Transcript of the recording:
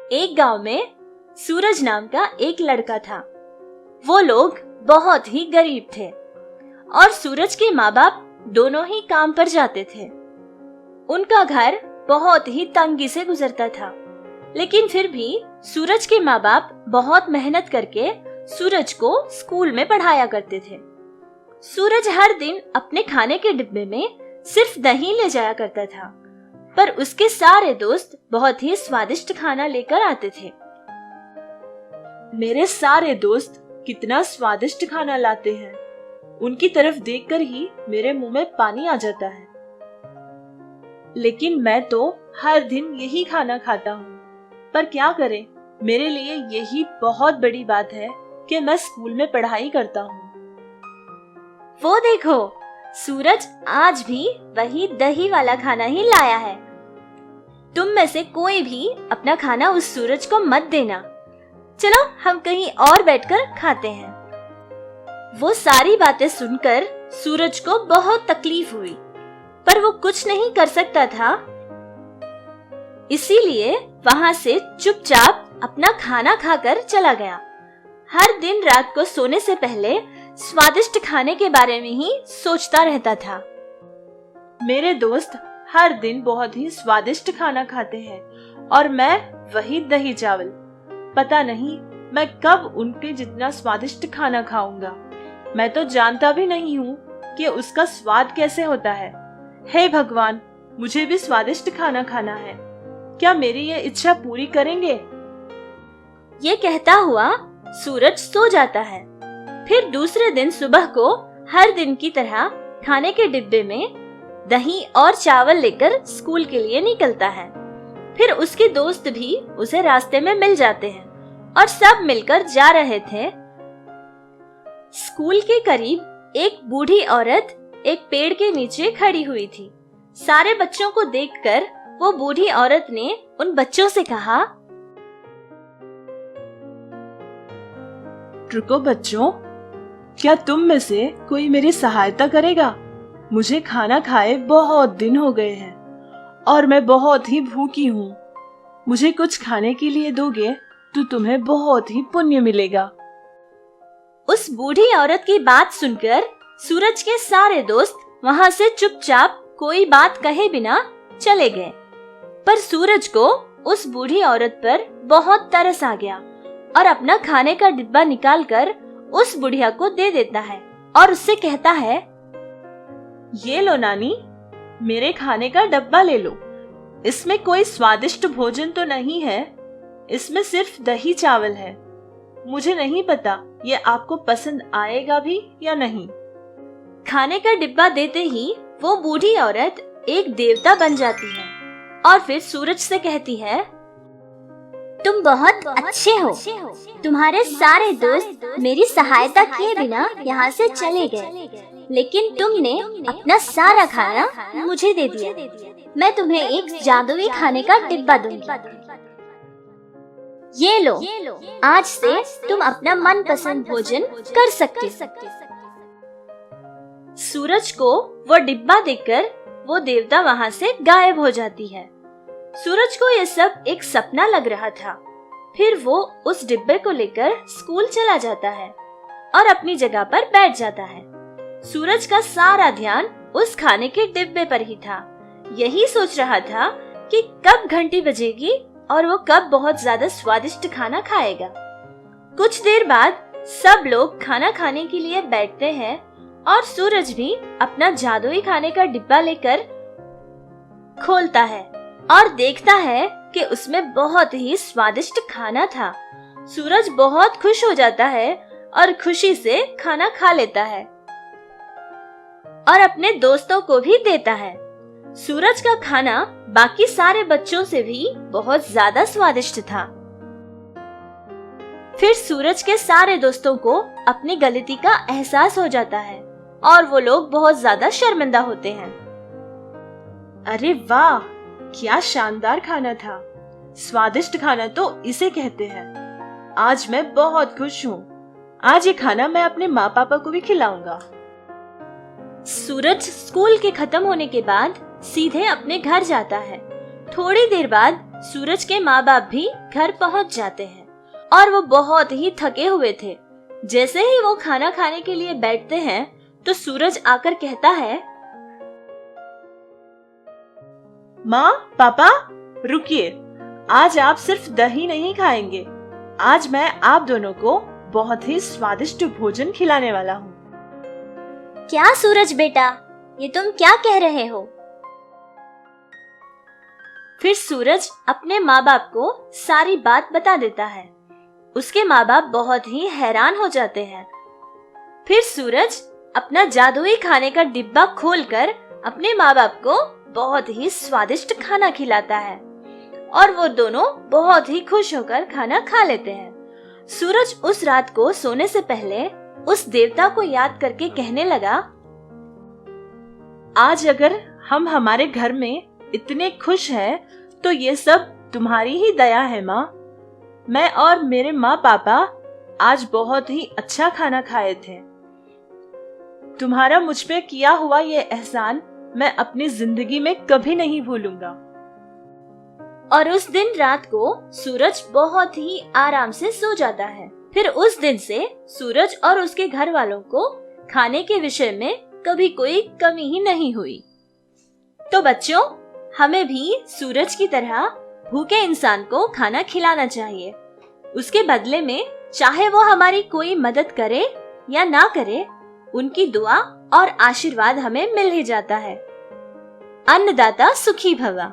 एक गांव में सूरज नाम का एक लड़का था। वो लोग बहुत ही गरीब थे और सूरज के माँ बाप दोनों ही काम पर जाते थे। उनका घर बहुत ही तंगी से गुजरता था, लेकिन फिर भी सूरज के माँ बाप बहुत मेहनत करके सूरज को स्कूल में पढ़ाया करते थे। सूरज हर दिन अपने खाने के डिब्बे में सिर्फ दही ले जाया करता था, पर उसके सारे दोस्त बहुत ही स्वादिष्ट खाना लेकर आते थे। मेरे सारे दोस्त कितना स्वादिष्ट खाना लाते हैं, उनकी तरफ देखकर ही मेरे मुंह में पानी आ जाता है। लेकिन मैं तो हर दिन यही खाना खाता हूँ, पर क्या करें, मेरे लिए यही बहुत बड़ी बात है कि मैं स्कूल में पढ़ाई करता हूँ। वो देखो, सूरज आज भी वही दही वाला खाना ही लाया है। तुम में से कोई भी अपना खाना उस सूरज को मत देना। चलो हम कहीं और बैठकर खाते हैं। वो सारी बातें सुनकर सूरज को बहुत तकलीफ हुई, पर वो कुछ नहीं कर सकता था। इसीलिए वहां से चुपचाप अपना खाना खाकर चला गया। हर दिन रात को सोने से पहले स्वादिष्ट खाने के बारे में ही सोचता रहता था। मेरे दोस्त हर दिन बहुत ही स्वादिष्ट खाना खाते हैं और मैं वही दही चावल। पता नहीं मैं कब उनके जितना स्वादिष्ट खाना खाऊंगा। मैं तो जानता भी नहीं हूँ कि उसका स्वाद कैसे होता है। हे भगवान, मुझे भी स्वादिष्ट खाना खाना है। क्या मेरी ये इच्छा पूरी करेंगे? ये कहता हुआ सूरज सो जाता है। फिर दूसरे दिन सुबह को हर दिन की तरह खाने के डिब्बे में दही और चावल लेकर स्कूल के लिए निकलता है। फिर उसके दोस्त भी उसे रास्ते में मिल जाते हैं और सब मिलकर जा रहे थे। स्कूल के करीब एक बूढ़ी औरत एक पेड़ के नीचे खड़ी हुई थी। सारे बच्चों को देखकर वो बूढ़ी औरत ने उन बच्चों से कहा, रुको बच्चों, क्या तुम में से कोई मेरी सहायता करेगा? मुझे खाना खाए बहुत दिन हो गए हैं और मैं बहुत ही भूखी हूँ। मुझे कुछ खाने के लिए दोगे तो तुम्हें बहुत ही पुण्य मिलेगा। उस बूढ़ी औरत की बात सुनकर सूरज के सारे दोस्त वहां से चुपचाप कोई बात कहे बिना चले गए। पर सूरज को उस बूढ़ी औरत पर बहुत तरस आ गया और अपना खाने का डिब्बा निकालकर उस बुढ़िया को दे देता है और उससे कहता है, ये लो नानी, मेरे खाने का डब्बा ले लो। इसमें कोई स्वादिष्ट भोजन तो नहीं है, इसमें सिर्फ दही चावल है। मुझे नहीं पता ये आपको पसंद आएगा भी या नहीं। खाने का डिब्बा देते ही वो बूढ़ी औरत एक देवता बन जाती है और फिर सूरज से कहती है, तुम बहुत अच्छे हो। तुम्हारे सारे दोस्त मेरी सहायता किए बिना यहाँ से चले गए, लेकिन तुमने अपना सारा खाना मुझे दे दिया। मैं तुम्हें एक जादुई खाने का डिब्बा दूंगी। ये लो, आज से तुम अपना मनपसंद भोजन कर सकते हो। सूरज को वो डिब्बा देखकर वो देवता वहां से गायब हो जाती है। सूरज को ये सब एक सपना लग रहा था। फिर वो उस डिब्बे को लेकर स्कूल चला जाता है और अपनी जगह पर बैठ जाता है। सूरज का सारा ध्यान उस खाने के डिब्बे पर ही था। यही सोच रहा था कि कब घंटी बजेगी और वो कब बहुत ज्यादा स्वादिष्ट खाना खाएगा। कुछ देर बाद सब लोग खाना खाने के लिए बैठते हैं और सूरज भी अपना जादुई खाने का डिब्बा लेकर खोलता है और देखता है कि उसमें बहुत ही स्वादिष्ट खाना था। सूरज बहुत खुश हो जाता है और खुशी से खाना खा लेता है और अपने दोस्तों को भी देता है। सूरज का खाना बाकी सारे बच्चों से भी बहुत ज्यादा स्वादिष्ट था। फिर सूरज के सारे दोस्तों को अपनी गलती का एहसास हो जाता है और वो लोग बहुत ज्यादा शर्मिंदा होते हैं। अरे वाह, क्या शानदार खाना था। स्वादिष्ट खाना तो इसे कहते हैं। आज मैं बहुत खुश हूँ। आज ये खाना मैं अपने माँ पापा को भी खिलाऊंगा। सूरज स्कूल के खत्म होने के बाद सीधे अपने घर जाता है। थोड़ी देर बाद सूरज के माँ बाप भी घर पहुंच जाते हैं और वो बहुत ही थके हुए थे। जैसे ही वो खाना खाने के लिए बैठते हैं तो सूरज आकर कहता है, माँ, पापा, रुकिए, आज आप सिर्फ दही नहीं खाएंगे। आज मैं आप दोनों को बहुत ही स्वादिष्ट भोजन खिलाने वाला हूँ। क्या सूरज बेटा, ये तुम क्या कह रहे हो? फिर सूरज अपने माँ बाप को सारी बात बता देता है। उसके माँ बाप बहुत ही हैरान हो जाते हैं। फिर सूरज अपना जादुई खाने का डिब्बा खोलकर अपने माँ बाप को बहुत ही स्वादिष्ट खाना खिलाता है और वो दोनों बहुत ही खुश होकर खाना खा लेते हैं। सूरज उस रात को सोने से पहले उस देवता को याद करके कहने लगा, आज अगर हम हमारे घर में इतने खुश हैं तो ये सब तुम्हारी ही दया है माँ। मैं और मेरे माँ पापा आज बहुत ही अच्छा खाना खाए थे। तुम्हारा मुझ पे किया हुआ ये एहसान मैं अपनी जिंदगी में कभी नहीं भूलूंगा। और उस दिन रात को सूरज बहुत ही आराम से सो जाता है। फिर उस दिन से सूरज और उसके घर वालों को खाने के विषय में कभी कोई कमी ही नहीं हुई। तो बच्चों, हमें भी सूरज की तरह भूखे इंसान को खाना खिलाना चाहिए। उसके बदले में चाहे वो हमारी कोई मदद करे या ना करे, उनकी दुआ और आशीर्वाद हमें मिल ही जाता है। अन्नदाता सुखी भवा।